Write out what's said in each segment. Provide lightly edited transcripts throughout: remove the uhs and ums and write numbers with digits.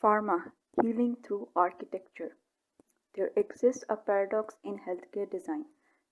Pharma, healing through architecture. There exists a paradox in healthcare design.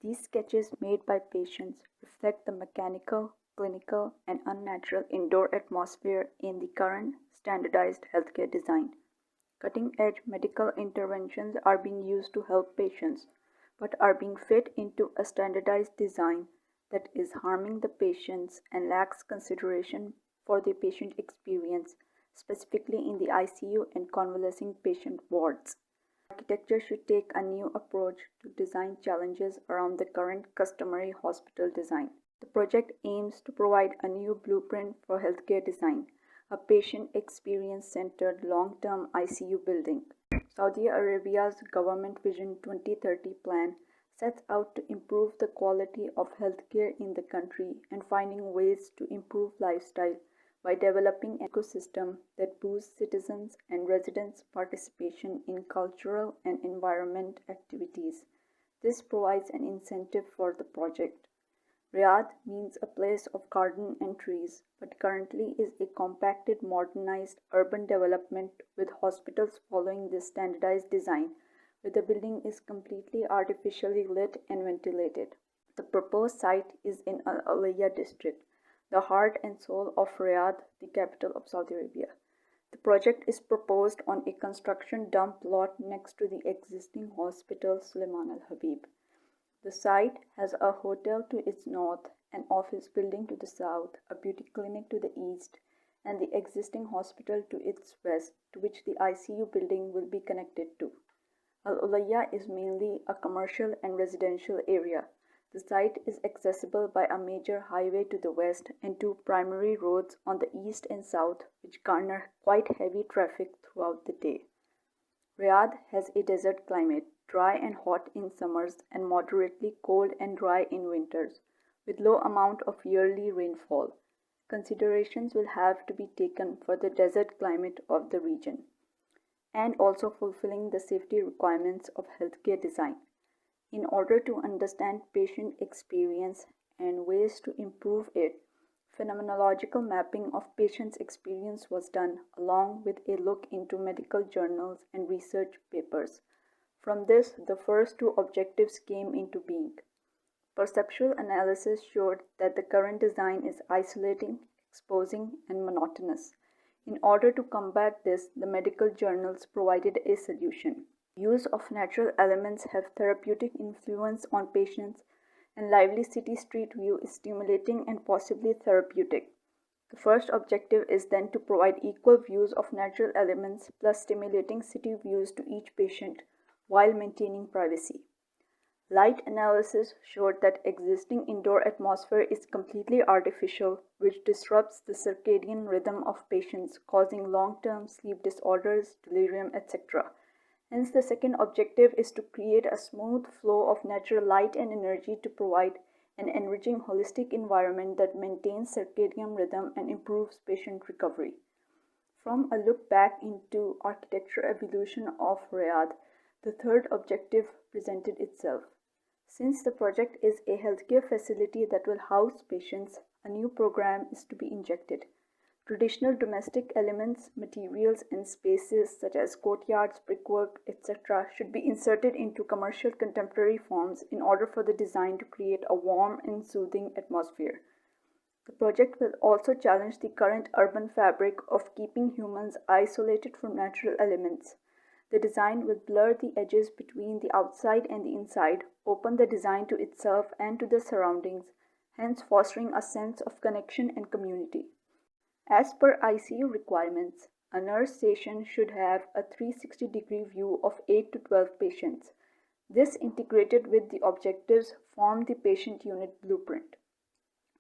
These sketches made by patients reflect the mechanical, clinical, and unnatural indoor atmosphere in the current standardized healthcare design. Cutting-edge medical interventions are being used to help patients, but are being fit into a standardized design that is harming the patients and lacks consideration for the patient experience, specifically in the ICU and convalescing patient wards. Architecture should take a new approach to design challenges around the current customary hospital design. The project aims to provide a new blueprint for healthcare design, a patient experience centered long term ICU building. Saudi Arabia's Government Vision 2030 plan sets out to improve the quality of healthcare in the country and finding ways to improve lifestyle by developing an ecosystem that boosts citizens' and residents' participation in cultural and environment activities. This provides an incentive for the project. Riyadh means a place of garden and trees, but currently is a compacted, modernized urban development with hospitals following this standardized design, where the building is completely artificially lit and ventilated. The proposed site is in Al Aliyah district, the heart and soul of Riyadh, the capital of Saudi Arabia. The project is proposed on a construction dump lot next to the existing hospital Sulaiman Al Habib. The site has a hotel to its north, an office building to the south, a beauty clinic to the east, and the existing hospital to its west, to which the ICU building will be connected to. Al Ulayya is mainly a commercial and residential area. The site is accessible by a major highway to the west and two primary roads on the east and south, which garner quite heavy traffic throughout the day. Riyadh has a desert climate, dry and hot in summers and moderately cold and dry in winters, with low amount of yearly rainfall. Considerations will have to be taken for the desert climate of the region, and also fulfilling the safety requirements of healthcare design. In order to understand patient experience and ways to improve it, phenomenological mapping of patients' experience was done, along with a look into medical journals and research papers. From this, the first two objectives came into being. Perceptual analysis showed that the current design is isolating, exposing, and monotonous. In order to combat this, the medical journals provided a solution. Use of natural elements have therapeutic influence on patients, and lively city street view is stimulating and possibly therapeutic. The first objective is then to provide equal views of natural elements plus stimulating city views to each patient while maintaining privacy. Light analysis showed that existing indoor atmosphere is completely artificial, which disrupts the circadian rhythm of patients, causing long-term sleep disorders, delirium, etc. Hence, the second objective is to create a smooth flow of natural light and energy to provide an enriching holistic environment that maintains circadian rhythm and improves patient recovery. From a look back into architecture evolution of Riyadh, the third objective presented itself. Since the project is a healthcare facility that will house patients, a new program is to be injected. Traditional domestic elements, materials, and spaces such as courtyards, brickwork, etc. should be inserted into commercial contemporary forms in order for the design to create a warm and soothing atmosphere. The project will also challenge the current urban fabric of keeping humans isolated from natural elements. The design will blur the edges between the outside and the inside, open the design to itself and to the surroundings, hence fostering a sense of connection and community. As per ICU requirements, a nurse station should have a 360-degree view of 8 to 12 patients. This, integrated with the objectives, form the patient unit blueprint.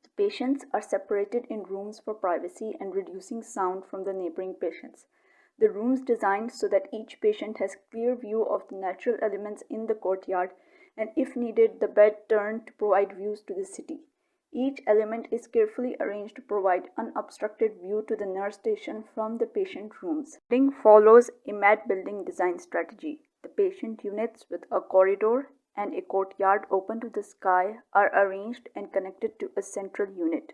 The patients are separated in rooms for privacy and reducing sound from the neighboring patients. The rooms designed so that each patient has clear view of the natural elements in the courtyard, and if needed, the bed turned to provide views to the city. Each element is carefully arranged to provide unobstructed view to the nurse station from the patient rooms. The building follows a MAD building design strategy. The patient units with a corridor and a courtyard open to the sky are arranged and connected to a central unit.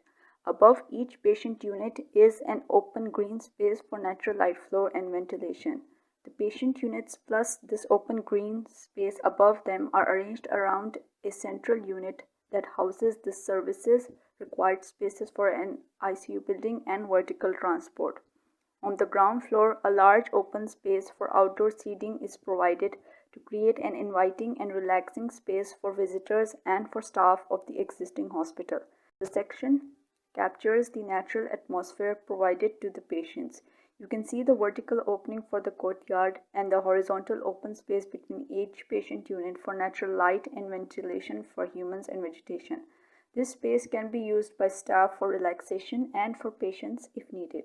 Above each patient unit is an open green space for natural light flow and ventilation. The patient units plus this open green space above them are arranged around a central unit that houses the services, required spaces for an ICU building, and vertical transport. On the ground floor, a large open space for outdoor seating is provided to create an inviting and relaxing space for visitors and for staff of the existing hospital. The section captures the natural atmosphere provided to the patients. You can see the vertical opening for the courtyard and the horizontal open space between each patient unit for natural light and ventilation for humans and vegetation. This space can be used by staff for relaxation and for patients if needed.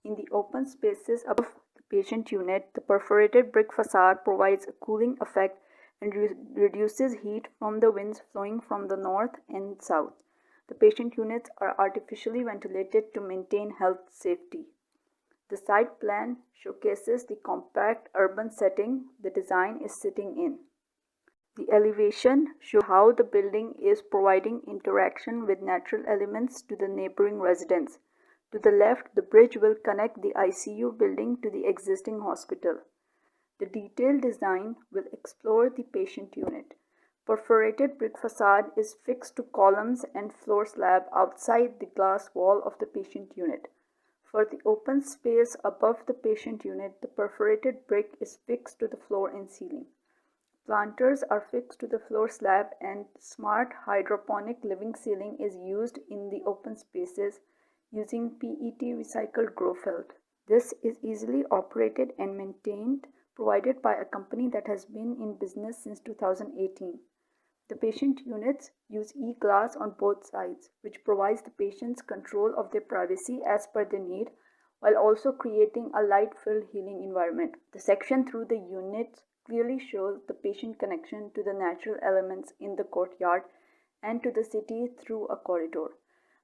In the open spaces above the patient unit, the perforated brick facade provides a cooling effect and reduces heat from the winds flowing from the north and south. The patient units are artificially ventilated to maintain health safety. The site plan showcases the compact urban setting the design is sitting in. The elevation shows how the building is providing interaction with natural elements to the neighboring residents. To the left, the bridge will connect the ICU building to the existing hospital. The detailed design will explore the patient unit. Perforated brick facade is fixed to columns and floor slab outside the glass wall of the patient unit. For the open space above the patient unit, the perforated brick is fixed to the floor and ceiling. Planters are fixed to the floor slab and smart hydroponic living ceiling is used in the open spaces using PET recycled grow felt. This is easily operated and maintained, provided by a company that has been in business since 2018. The patient units use e-glass on both sides, which provides the patients control of their privacy as per their need, while also creating a light-filled healing environment. The section through the units clearly shows the patient connection to the natural elements in the courtyard and to the city through a corridor.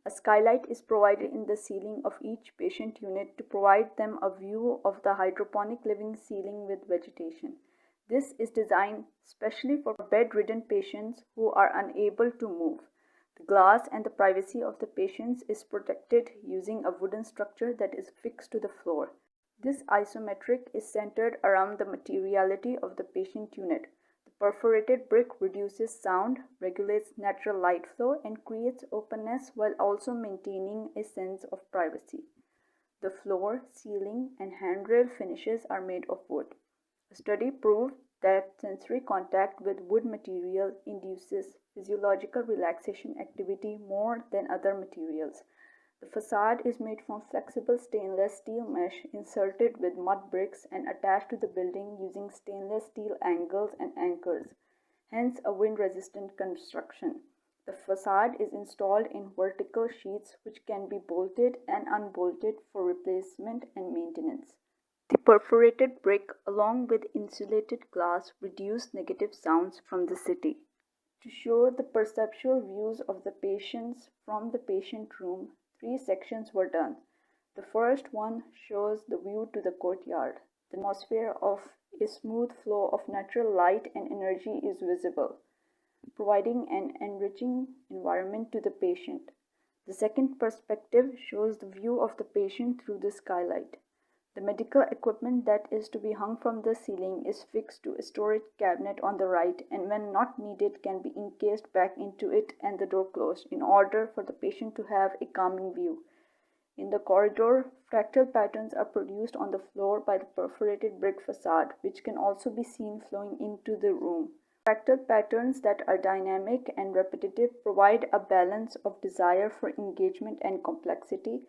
A skylight is provided in the ceiling of each patient unit to provide them a view of the hydroponic living ceiling with vegetation. This is designed specially for bedridden patients who are unable to move. The glass and the privacy of the patients is protected using a wooden structure that is fixed to the floor. This isometric is centered around the materiality of the patient unit. Perforated brick reduces sound, regulates natural light flow, and creates openness while also maintaining a sense of privacy. The floor, ceiling, and handrail finishes are made of wood. A study proved that sensory contact with wood material induces physiological relaxation activity more than other materials. The facade is made from flexible stainless steel mesh inserted with mud bricks and attached to the building using stainless steel angles and anchors, hence a wind-resistant construction. The facade is installed in vertical sheets which can be bolted and unbolted for replacement and maintenance. The perforated brick along with insulated glass reduce negative sounds from the city. To show the perceptual views of the patients from the patient room, 3 sections were done. The first one shows the view to the courtyard. The atmosphere of a smooth flow of natural light and energy is visible, providing an enriching environment to the patient. The second perspective shows the view of the patient through the skylight. The medical equipment that is to be hung from the ceiling is fixed to a storage cabinet on the right and when not needed can be encased back into it and the door closed in order for the patient to have a calming view. In the corridor, fractal patterns are produced on the floor by the perforated brick facade, which can also be seen flowing into the room. Fractal patterns that are dynamic and repetitive provide a balance of desire for engagement and complexity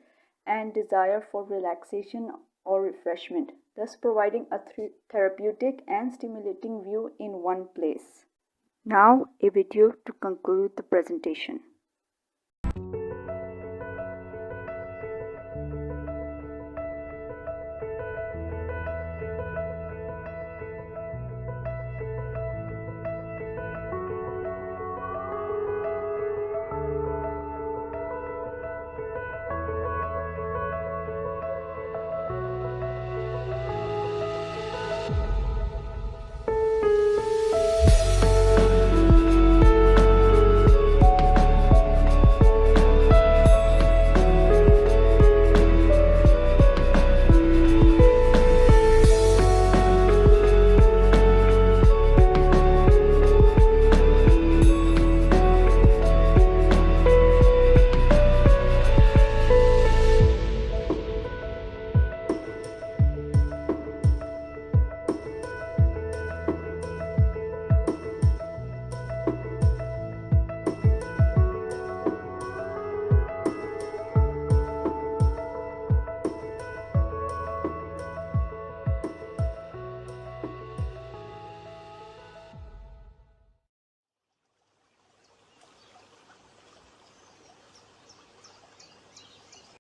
and desire for relaxation or refreshment, thus providing a therapeutic and stimulating view in one place. Now a video to conclude the presentation.